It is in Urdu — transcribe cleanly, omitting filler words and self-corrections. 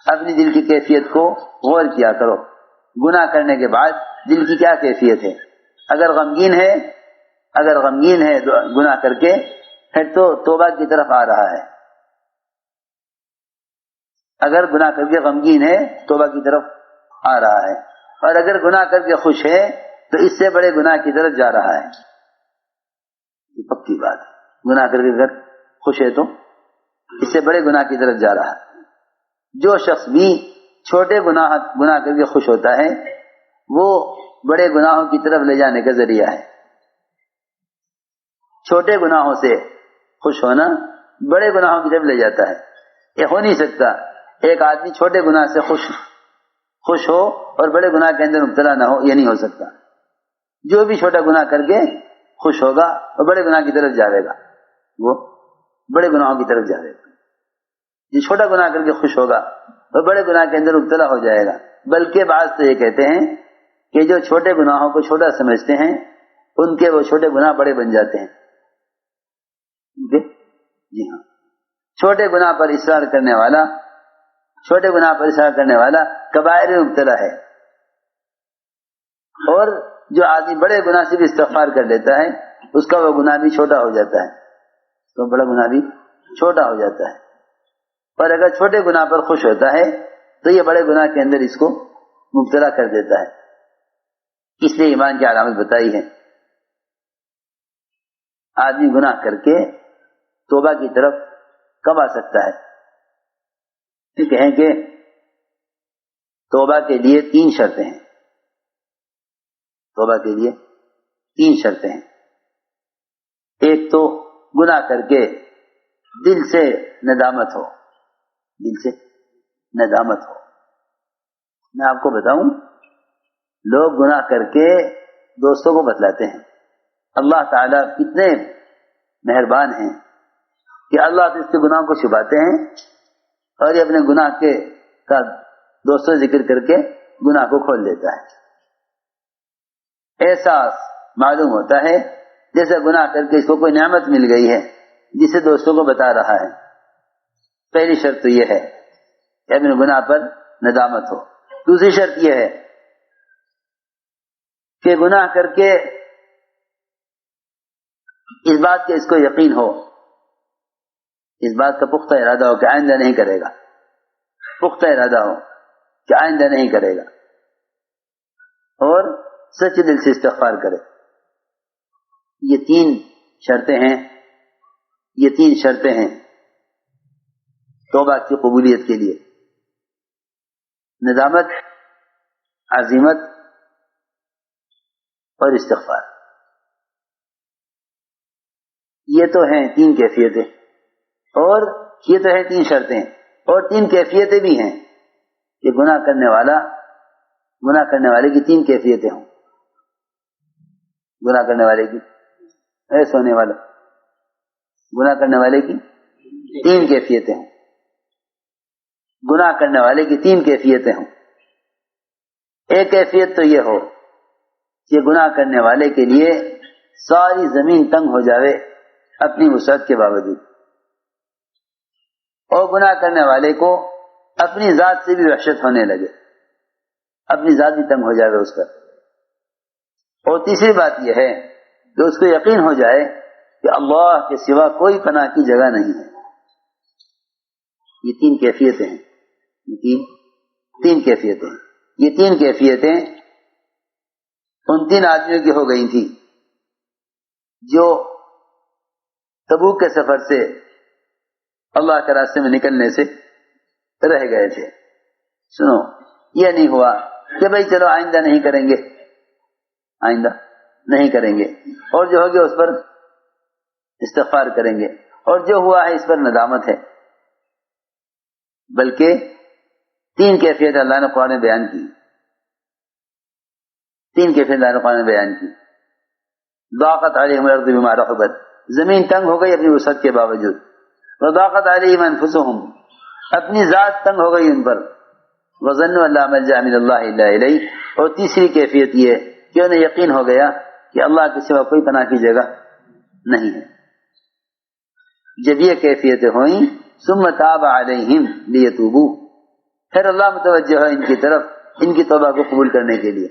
اپنی دل کی کیفیت کو غور کیا کرو. گناہ کرنے کے بعد دل کی کیا کیفیت ہے؟ اگر غمگین ہے گناہ کر کے پھر تو توبہ کی طرف آ رہا ہے. اگر گناہ کر کے غمگین ہے توبہ کی طرف آ رہا ہے، اور اگر گناہ کر کے خوش ہے تو اس سے بڑے گناہ کی طرف جا رہا ہے. یہ پکی بات ہے. گناہ کر کے اگر خوش ہے تو اس سے بڑے گناہ کی طرف جا رہا ہے. جو شخص بھی چھوٹے گناہ کر کے خوش ہوتا ہے وہ بڑے گناہوں کی طرف لے جانے کا ذریعہ ہے. چھوٹے گناہوں سے خوش ہونا بڑے گناہوں کی طرف لے جاتا ہے. یہ ہو نہیں سکتا ایک آدمی چھوٹے گناہ سے خوش ہو اور بڑے گناہ کے اندر مبتلا نہ ہو. یہ نہیں ہو سکتا. جو بھی چھوٹا گناہ کر کے خوش ہوگا اور بڑے گناہ کی طرف جائے گا وہ بڑے گناہوں کی طرف جائے گا. جو چھوٹا گناہ کر کے خوش ہوگا وہ بڑے گناہ کے اندر مبتلا ہو جائے گا. بلکہ بعض تو یہ کہتے ہیں کہ جو چھوٹے گناہوں کو چھوٹا سمجھتے ہیں ان کے وہ چھوٹے گناہ بڑے بن جاتے ہیں. جی ہاں، چھوٹے گناہ پر اصرار کرنے والا کبائر میں مبتلا ہے. اور جو آدمی بڑے گناہ سے بھی استغفار کر لیتا ہے اس کا وہ گناہ بھی چھوٹا ہو جاتا ہے، تو بڑا گناہ بھی چھوٹا ہو جاتا ہے. اور اگر چھوٹے گناہ پر خوش ہوتا ہے تو یہ بڑے گناہ کے اندر اس کو مبتلا کر دیتا ہے. اس لیے ایمان کی علامت بتائی ہے. آدمی گناہ کر کے توبہ کی طرف کب آ سکتا ہے؟ کہیں کہ توبہ کے لیے 3 شرطیں ہیں. توبہ کے لیے 3 شرطیں ہیں. ایک تو گناہ کر کے دل سے ندامت ہو. میں آپ کو بتاؤں، لوگ گناہ کر کے دوستوں کو بتلاتے ہیں. اللہ تعالیٰ کتنے مہربان ہیں کہ اللہ تو اس کے گناہ کو چھپاتے ہیں اور یہ اپنے گناہ کا دوستوں ذکر کر کے گناہ کو کھول دیتا ہے. احساس معلوم ہوتا ہے جیسے گناہ کر کے اس کو کوئی نعمت مل گئی ہے جسے دوستوں کو بتا رہا ہے. پہلی شرط تو یہ ہے کہ اپنے گناہ پر ندامت ہو. دوسری شرط یہ ہے کہ گناہ کر کے اس بات کے اس کو یقین ہو، اس بات کا پختہ ارادہ ہو کہ آئندہ نہیں کرے گا. پختہ ارادہ ہو کہ آئندہ نہیں کرے گا اور سچے دل سے استغفار کرے. یہ 3 شرطیں ہیں توبہ کی قبولیت کے لیے: ندامت، عزیمت اور استغفار. یہ تو ہیں 3 کیفیتیں، اور یہ تو ہیں 3 شرطیں، اور 3 کیفیتیں بھی ہیں کہ گناہ کرنے والے کی 3 کیفیتیں ہوں. گناہ کرنے والے کی سونے والا گناہ کرنے والے کی 3 کیفیتیں ہوں. گناہ کرنے والے کی 3 کیفیتیں ہوں. ایک کیفیت تو یہ ہو کہ گناہ کرنے والے کے لیے ساری زمین تنگ ہو جاوے اپنی وسعت کے باوجود، اور گناہ کرنے والے کو اپنی ذات سے بھی وحشت ہونے لگے، اپنی ذات بھی تنگ ہو جائے اس پر. اور تیسری بات یہ ہے کہ اس کو یقین ہو جائے کہ اللہ کے سوا کوئی پناہ کی جگہ نہیں ہے. یہ 3 کیفیتیں ہیں. یہ 3 کیفیتیں ان 3 آدمیوں کی ہو گئی تھی جو تبوک کے سفر سے اللہ کے راستے میں نکلنے سے رہ گئے تھے. سنو، یہ نہیں ہوا کہ بھئی چلو آئندہ نہیں کریں گے اور جو ہو گیا اس پر استغفار کریں گے، اور جو ہوا ہے اس پر ندامت ہے. بلکہ 3 کیفیت اللہ نے قرآن میں بیان کی. 3 کیفیت اللہ نے قرآن میں بیان کی. ضاقت علیہم الارض بما رحبت، زمین تنگ ہو گئی اپنی وسعت کے باوجود. وضاقت علیہم انفسہم، اپنی ذات تنگ ہو گئی ان پر. وظنوا ان لا ملجأ من اللہ الا الیہ، اور تیسری کیفیت یہ کہ انہیں یقین ہو گیا کہ اللہ کے سوا کوئی پناہ کی جگہ نہیں ہے. جب یہ کیفیتیں ہوئیں ثم تاب علیہم لیتوبوا، پھر اللہ متوجہ ہے ان کی طرف ان کی توبہ کو قبول کرنے کے لیے.